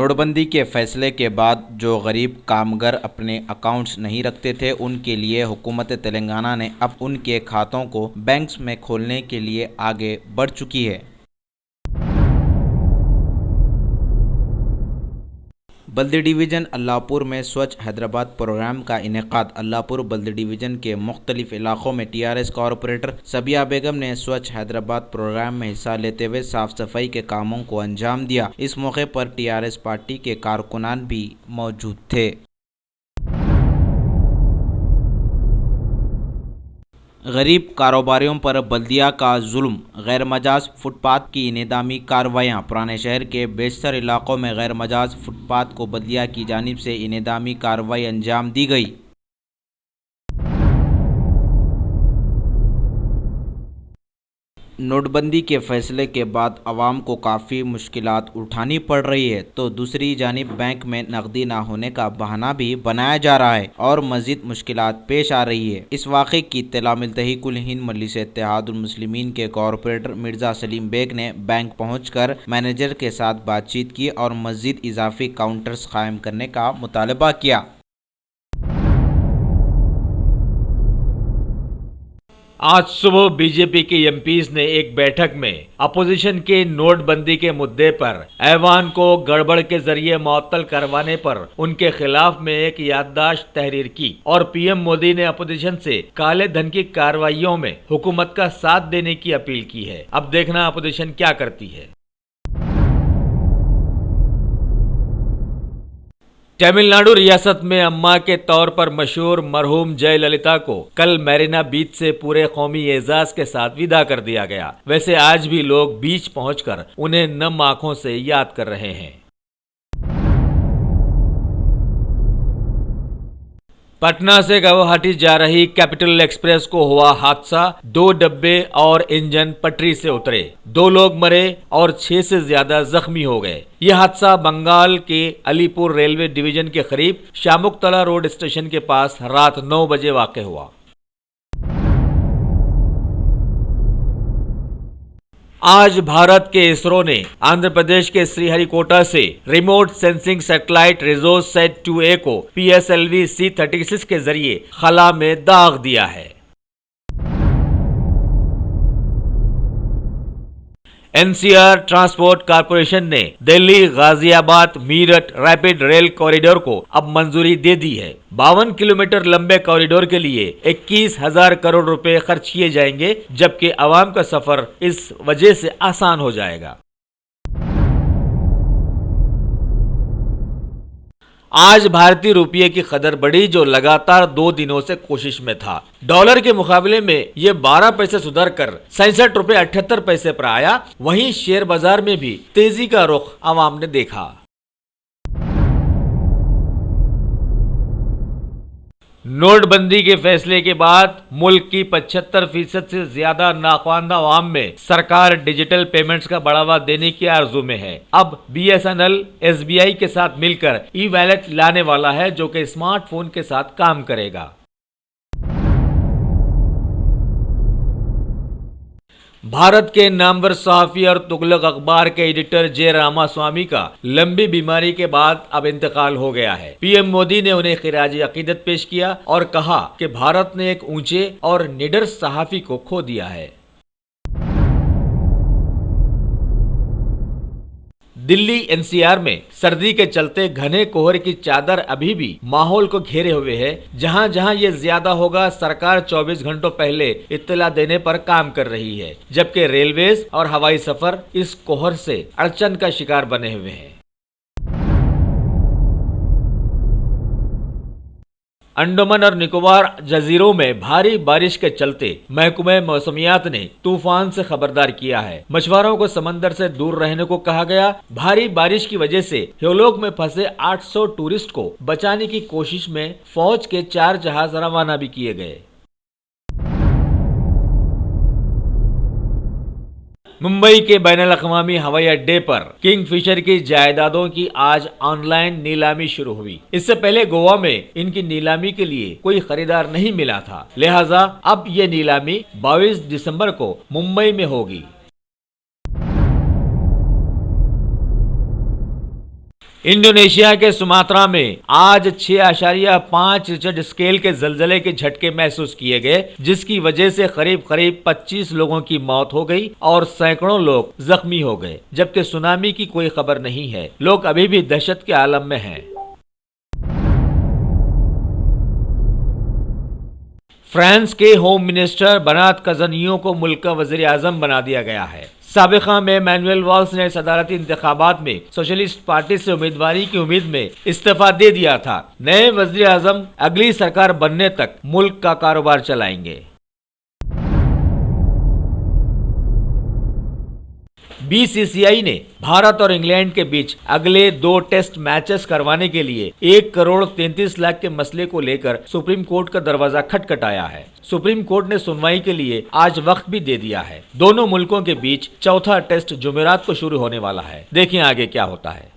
नोटबंदी के फैसले के बाद जो गरीब कामगार अपने अकाउंट्स नहीं रखते थे, उनके लिए हुकूमत तेलंगाना ने अब उनके खातों को बैंक्स में खोलने के लिए आगे बढ़ चुकी है। बल्दी डिवीज़न अल्लाहपुर में स्वच्छ हैदराबाद प्रोग्राम का इनेकाद। अल्लाहपुर बल्दी डिवीज़न के मुख्तलिफ इलाकों में टीआरएस कॉरपोरेटर सबिया बेगम ने स्वच्छ हैदराबाद प्रोग्राम में हिस्सा लेते हुए साफ सफाई के कामों को अंजाम दिया। इस मौके पर टीआरएस पार्टी के कारकुनान भी मौजूद थे। गरीब कारोबारियों पर बल्दिया का जुल्म, गैर मजाज फुटपाथ की इनेदामी कार्रवाइयाँ। पुराने शहर के बेशतर इलाकों में गैर मजाज फुटपाथ को बल्दिया की जानिब से इनेदामी कार्रवाई अंजाम दी गई। नोटबंदी के फैसले के बाद आवाम को काफ़ी मुश्किलात उठानी पड़ रही है, तो दूसरी जानिब बैंक में नकदी ना होने का बहाना भी बनाया जा रहा है और मज़ीद मुश्किलात पेश आ रही है। इस वाक़े की इत्तला मिलते ही कुल हिंद मजलिस इत्तेहादुल मुस्लिमीन के कॉरपोरेटर मिर्ज़ा सलीम बेग ने बैंक पहुंचकर मैनेजर के साथ बातचीत की और मज़ीद इजाफी काउंटर्स कायम करने का मुतालबा किया। आज सुबह बीजेपी के एमपीज ने एक बैठक में अपोजिशन के नोटबंदी के मुद्दे पर ऐवान को गड़बड़ के जरिए मुअत्तल करवाने पर उनके खिलाफ में एक याददाश्त तहरीर की और पीएम मोदी ने अपोजिशन से काले धन की कार्रवाइयों में हुकूमत का साथ देने की अपील की है। अब देखना अपोजिशन क्या करती है। तमिलनाडु रियासत में अम्मा के तौर पर मशहूर मरहूम जयललिता को कल मैरीना बीच से पूरे कौमी एजाज के साथ विदा कर दिया गया। वैसे आज भी लोग बीच पहुंचकर उन्हें नम आंखों से याद कर रहे हैं। पटना से गुवाहाटी जा रही कैपिटल एक्सप्रेस को हुआ हादसा। 2 डब्बे और इंजन पटरी से उतरे, 2 लोग मरे और 6 से ज्यादा जख्मी हो गए। यह हादसा बंगाल के अलीपुर रेलवे डिवीजन के करीब शामुकतला रोड स्टेशन के पास रात 9 बजे वाक़ हुआ। आज भारत के इसरो ने आंध्र प्रदेश के श्रीहरिकोटा से रिमोट सेंसिंग सैटेलाइट रिसोसैट 2A को PSLV C-36 के जरिए खला में दाग दिया है। NCR ट्रांसपोर्ट कॉरपोरेशन ने Delhi Ghaziabad Meerut rapid rail corridor को अब मंजूरी दे दी है। 52 किलोमीटर लंबे कॉरिडोर के लिए 21,000 करोड़ रुपए खर्च किए जाएंगे, जबकि आवाम का सफर इस वजह से आसान हो जाएगा। आज भारतीय रुपये की कदर बढ़ी, जो लगातार 2 दिनों से कोशिश में था। डॉलर के मुकाबले में ये 12 पैसे सुधर कर 67 रुपये 78 पैसे पर आया। वहीं शेयर बाजार में भी तेजी का रुख आवाम ने देखा। नोटबंदी के फैसले के बाद मुल्क की 75% से ज्यादा नाख्वानदा अवाम में सरकार डिजिटल पेमेंट्स का बढ़ावा देने की आरजू में है। अब BSNL SBI के साथ मिलकर ई-वॉलेट लाने वाला है, जो कि स्मार्टफोन के साथ काम करेगा। भारत के नामवर सहाफी और तुगलक अखबार के एडिटर जे रामास्वामी का लंबी बीमारी के बाद अब इंतकाल हो गया है। पीएम मोदी ने उन्हें खिराजी अकीदत पेश किया और कहा कि भारत ने एक ऊंचे और निडर सहाफी को खो दिया है। दिल्ली NCR में सर्दी के चलते घने कोहरे की चादर अभी भी माहौल को घेरे हुए है। जहां जहां ये ज्यादा होगा, सरकार 24 घंटों पहले इत्तला देने पर काम कर रही है, जबकि रेलवेज और हवाई सफर इस कोहर से अड़चन का शिकार बने हुए हैं। अंडमान और निकोबार जजीरों में भारी बारिश के चलते महकमे मौसमियात ने तूफान से खबरदार किया है। मछुआरों को समंदर से दूर रहने को कहा गया। भारी बारिश की वजह से ह्योलोक में फंसे 800 टूरिस्ट को बचाने की कोशिश में फौज के 4 जहाज रवाना भी किए गए। मुंबई के बैनुल-अक़वामी हवाई अड्डे पर किंगफिशर की जायदादों की आज ऑनलाइन नीलामी शुरू हुई। इससे पहले गोवा में इनकी नीलामी के लिए कोई खरीदार नहीं मिला था, लिहाजा अब ये नीलामी 22 दिसंबर को मुंबई में होगी। इंडोनेशिया के सुमात्रा में आज 6.5 रिक्टर स्केल के जलजले के झटके महसूस किए गए, जिसकी वजह से करीब 25 लोगों की मौत हो गई और सैकड़ों लोग जख्मी हो गए, जबकि सुनामी की कोई खबर नहीं है। लोग अभी भी दहशत के आलम में हैं। फ्रांस के होम मिनिस्टर बनात कज़नियो को मुल्क का वज़ीर आज़म बना दिया गया है। साबिक़ा में मैनुअल वॉल्स ने सदारती इंतखाबात में सोशलिस्ट पार्टी से उम्मीदवारी की उम्मीद में इस्तीफा दे दिया था। नए वज़ीर आज़म अगली सरकार बनने तक मुल्क का कारोबार चलाएंगे। बीसीसीआई ने भारत और इंग्लैंड के बीच अगले 2 टेस्ट मैचेस करवाने के लिए 1,33,00,000 के मसले को लेकर सुप्रीम कोर्ट का दरवाजा खटखटाया है। सुप्रीम कोर्ट ने सुनवाई के लिए आज वक्त भी दे दिया है। दोनों मुल्कों के बीच चौथा टेस्ट जुमेरात को शुरू होने वाला है। देखिए आगे क्या होता है।